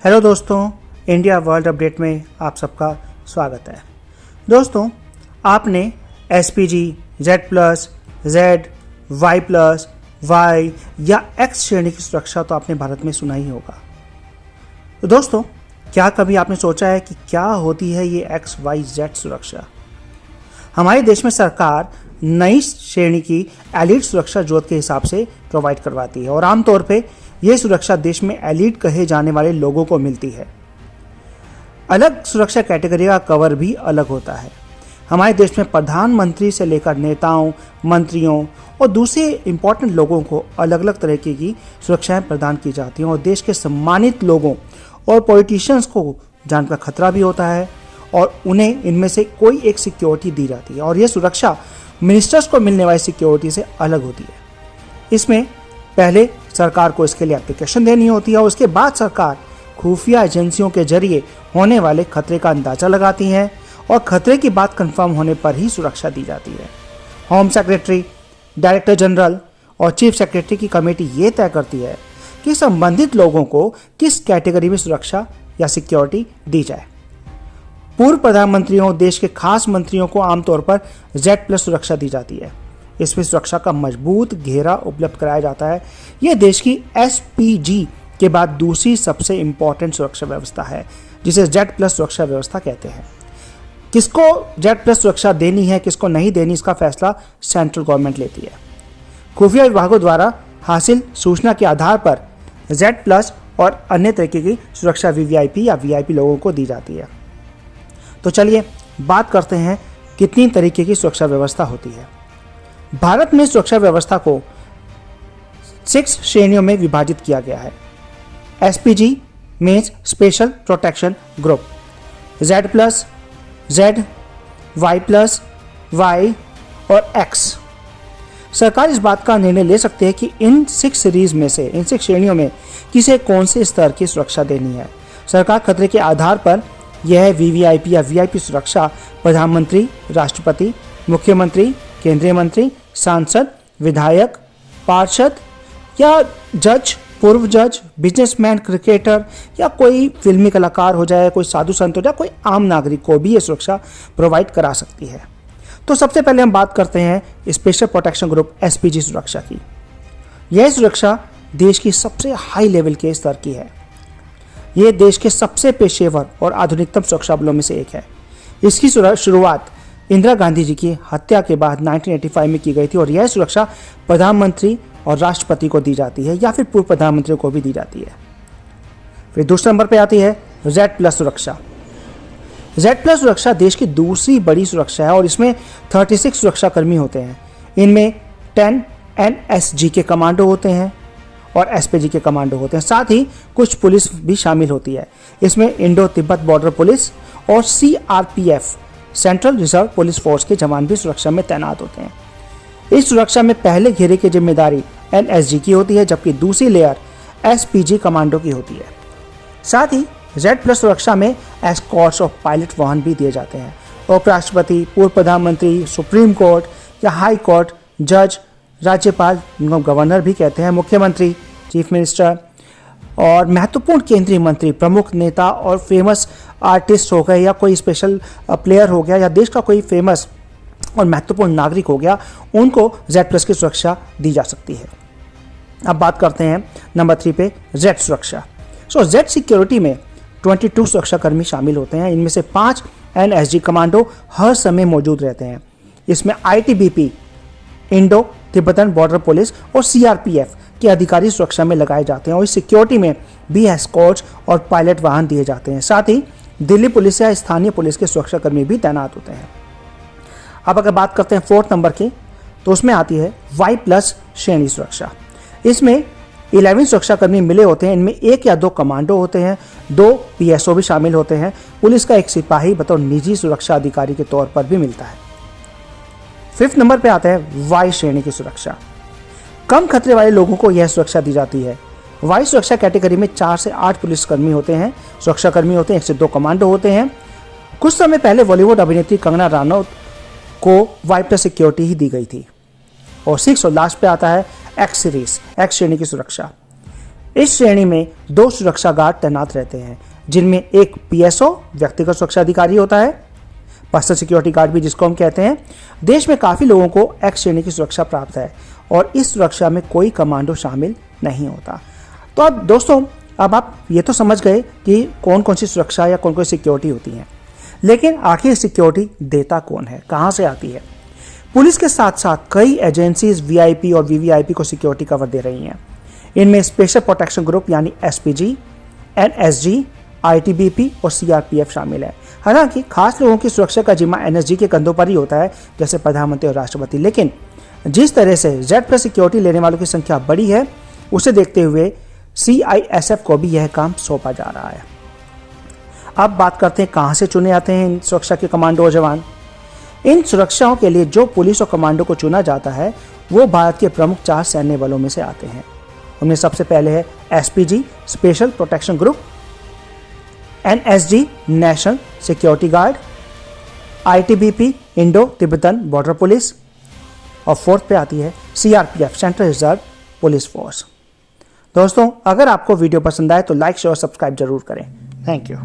Hello दोस्तों, India world update में आप सबका स्वागत है। दोस्तों, आपने SPG, Z plus, Z, Y plus, Y या एक्स श्रेणी की सुरक्षा तो आपने भारत में सुना ही होगा। तो दोस्तों, क्या कभी आपने सोचा है कि क्या होती है ये एक्स वाई जेड सुरक्षा? हमारे देश में सरकार नई श्रेणी की एलीट सुरक्षा जरूरत के हिसाब से प्रोवाइड करवाती है और आमतौर पे ये सुरक्षा देश में एलीट कहे जाने वाले लोगों को मिलती है। अलग सुरक्षा कैटेगरी का कवर भी अलग होता है। हमारे देश में प्रधानमंत्री से लेकर नेताओं, मंत्रियों और दूसरे इंपॉर्टेंट लोगों को अलग अलग तरीके की सुरक्षाएं प्रदान की जाती हैं और देश के सम्मानित लोगों और पॉलिटिशियंस को जान का खतरा भी होता है और उन्हें इनमें से कोई एक सिक्योरिटी दी जाती है और यह सुरक्षा मिनिस्टर्स को मिलने वाली सिक्योरिटी से अलग होती है। इसमें पहले सरकार को इसके लिए एप्लीकेशन देनी होती है और उसके बाद सरकार खुफिया एजेंसियों के जरिए होने वाले खतरे का अंदाजा लगाती है और खतरे की बात कंफर्म होने पर ही सुरक्षा दी जाती है। होम सेक्रेटरी, डायरेक्टर जनरल और चीफ सेक्रेटरी की कमेटी ये तय करती है कि संबंधित लोगों को किस कैटेगरी में सुरक्षा या सिक्योरिटी दी जाए। पूर्व प्रधानमंत्रियों, देश के खास मंत्रियों को आमतौर पर जेड प्लस सुरक्षा दी जाती है। इसमें सुरक्षा का मजबूत घेरा उपलब्ध कराया जाता है। यह देश की एसपीजी के बाद दूसरी सबसे इंपॉर्टेंट सुरक्षा व्यवस्था है, जिसे जेड प्लस सुरक्षा व्यवस्था कहते हैं। किसको जेड प्लस सुरक्षा देनी है, किसको नहीं देनी, इसका फैसला सेंट्रल गवर्नमेंट लेती है। खुफिया विभागों द्वारा हासिल सूचना के आधार पर जेड प्लस और अन्य तरीके की सुरक्षा वीवीआईपी या वीआईपी लोगों को दी जाती है। तो चलिए बात करते हैं कितनी तरीके की सुरक्षा व्यवस्था होती है। भारत में सुरक्षा व्यवस्था को 6 श्रेणियों में विभाजित किया गया है। SPG means special protection group, Z plus, Z, Y plus, Y और एक्स। सरकार इस बात का निर्णय ले सकती है कि इन 6 सीरीज में से, इन 6 श्रेणियों में किसे कौन से स्तर की सुरक्षा देनी है। सरकार खतरे के आधार पर यह वीवीआईपी या वीआईपी सुरक्षा प्रधानमंत्री, राष्ट्रपति, मुख्यमंत्री, केंद्रीय मंत्री, सांसद, विधायक, पार्षद या जज, पूर्व जज, बिजनेसमैन, क्रिकेटर या कोई फिल्मी कलाकार हो जाए, कोई साधु संत हो जाए, कोई आम नागरिक को भी ये सुरक्षा प्रोवाइड करा सकती है। तो सबसे पहले हम बात करते हैं स्पेशल प्रोटेक्शन ग्रुप एसपीजी सुरक्षा की। यह सुरक्षा देश की सबसे हाई लेवल के स्तर की है। यह देश के सबसे पेशेवर और आधुनिकतम सुरक्षा बलों में से एक है। इसकी शुरुआत इंदिरा गांधी जी की हत्या के बाद 1985 में की गई थी और यह सुरक्षा प्रधानमंत्री और राष्ट्रपति को दी जाती है या फिर पूर्व प्रधानमंत्री को भी दी जाती है। फिर दूसरे नंबर पर आती है जेड प्लस सुरक्षा। जेड प्लस सुरक्षा देश की दूसरी बड़ी सुरक्षा है और इसमें 36 सुरक्षाकर्मी होते हैं। इनमें 10 एनएसजी के कमांडो होते हैं और एसपीजी के कमांडो होते हैं। साथ ही कुछ पुलिस भी शामिल होती है। इसमें इंडो तिब्बत बॉर्डर पुलिस और CRPF, central reserve police force के जवान भी सुरक्षा में तैनात होते हैं। इस सुरक्षा में पहले घेरे की जिम्मेदारी एनएसजी की होती है, जबकि दूसरी लेयर एसपीजी कमांडो की होती है। साथ ही जेड प्लस सुरक्षा में एस्कॉर्ट्स और पायलट वाहन भी दिए जाते हैं। उपराष्ट्रपति, पूर्व प्रधानमंत्री, सुप्रीम कोर्ट या हाई कोर्ट, जज, राज्यपाल, जिनको गवर्नर भी कहते हैं, मुख्यमंत्री, चीफ मिनिस्टर और महत्वपूर्ण केंद्रीय मंत्री, प्रमुख नेता और फेमस आर्टिस्ट हो गए या कोई स्पेशल प्लेयर हो गया या देश का कोई फेमस और महत्वपूर्ण नागरिक हो गया, उनको जेड प्लस की सुरक्षा दी जा सकती है। अब बात करते हैं नंबर 3 पे जेड सुरक्षा। जेड सिक्योरिटी में 22 सुरक्षाकर्मी शामिल होते हैं। इनमें से 5 एनएसजी कमांडो हर समय मौजूद रहते हैं। इसमें ITBP, Indo Tibetan border police और सीआरपीएफ के अधिकारी सुरक्षा में लगाए जाते हैं और इस सिक्योरिटी में भी एस्कॉर्ट्स और पायलट वाहन दिए जाते हैं। साथ ही दिल्ली पुलिस या स्थानीय पुलिस के सुरक्षाकर्मी भी तैनात होते हैं। अब अगर बात करते हैं 4th नंबर की, तो उसमें आती है वाई प्लस श्रेणी सुरक्षा। इसमें 11 सुरक्षाकर्मी मिले होते हैं। इनमें 1 या 2 कमांडो होते हैं, 2 पीएसओ भी शामिल होते हैं। पुलिस का एक सिपाही बतौर निजी सुरक्षा अधिकारी के तौर पर भी मिलता है। 5th नंबर पे आता है वाई श्रेणी की सुरक्षा। कम खतरे वाले लोगों को यह सुरक्षा दी जाती है। वाई सुरक्षा कैटेगरी में 4 से 8 पुलिसकर्मी होते हैं, सुरक्षाकर्मी होते हैं, 1 से 2 कमांडो होते हैं। कुछ समय पहले बॉलीवुड अभिनेत्री कंगना रनौत को वाई प्लस सिक्योरिटी ही दी गई थी। और 6 और लास्ट पे आता है एक्स सीरीज, एक्स श्रेणी की सुरक्षा। इस श्रेणी में 2 सुरक्षा गार्ड तैनात रहते हैं, जिनमें एक पीएसओ व्यक्तिगत सुरक्षा अधिकारी होता है, पर्सनल सिक्योरिटी गार्ड भी जिसको हम कहते हैं। देश में काफ़ी लोगों को एक्स श्रेणी की सुरक्षा प्राप्त है और इस सुरक्षा में कोई कमांडो शामिल नहीं होता। तो अब दोस्तों, अब आप ये तो समझ गए कि कौन कौन सी सुरक्षा या कौन कौन सी सिक्योरिटी होती है, लेकिन आखिर सिक्योरिटी देता कौन है, कहाँ से आती है? पुलिस के साथ साथ कई एजेंसीज वीआईपी और वीवीआईपी को सिक्योरिटी कवर दे रही हैं। इनमें स्पेशल प्रोटेक्शन ग्रुप यानी एसपीजी, एनएसजी, आईटीबीपी और सीआरपीएफ शामिल है। हालांकि खास लोगों की सुरक्षा का जिम्मा एनएसजी के कंधों पर ही होता है, जैसे प्रधानमंत्री और राष्ट्रपति। लेकिन जिस तरह से Z+ सिक्योरिटी लेने वालों की संख्या बढ़ी है, उसे देखते हुए CISF को भी यह काम सौंपा जा रहा है। अब बात करते हैं कहाँ से चुने जाते हैं इन सुरक्षा के कमांडो और जवान। इन सुरक्षाओं के लिए जो पुलिस और कमांडो को चुना जाता है, वो भारत के प्रमुख 4 सैन्य बलों में से आते हैं। उनमें सबसे पहले है SPG special protection group, NSG national security guard, ITBP Indo Tibetan border police, और 4th पे आती है CRPF central reserve police force. दोस्तों, अगर आपको वीडियो पसंद आए तो लाइक शेयर और सब्सक्राइब जरूर करें। Thank you.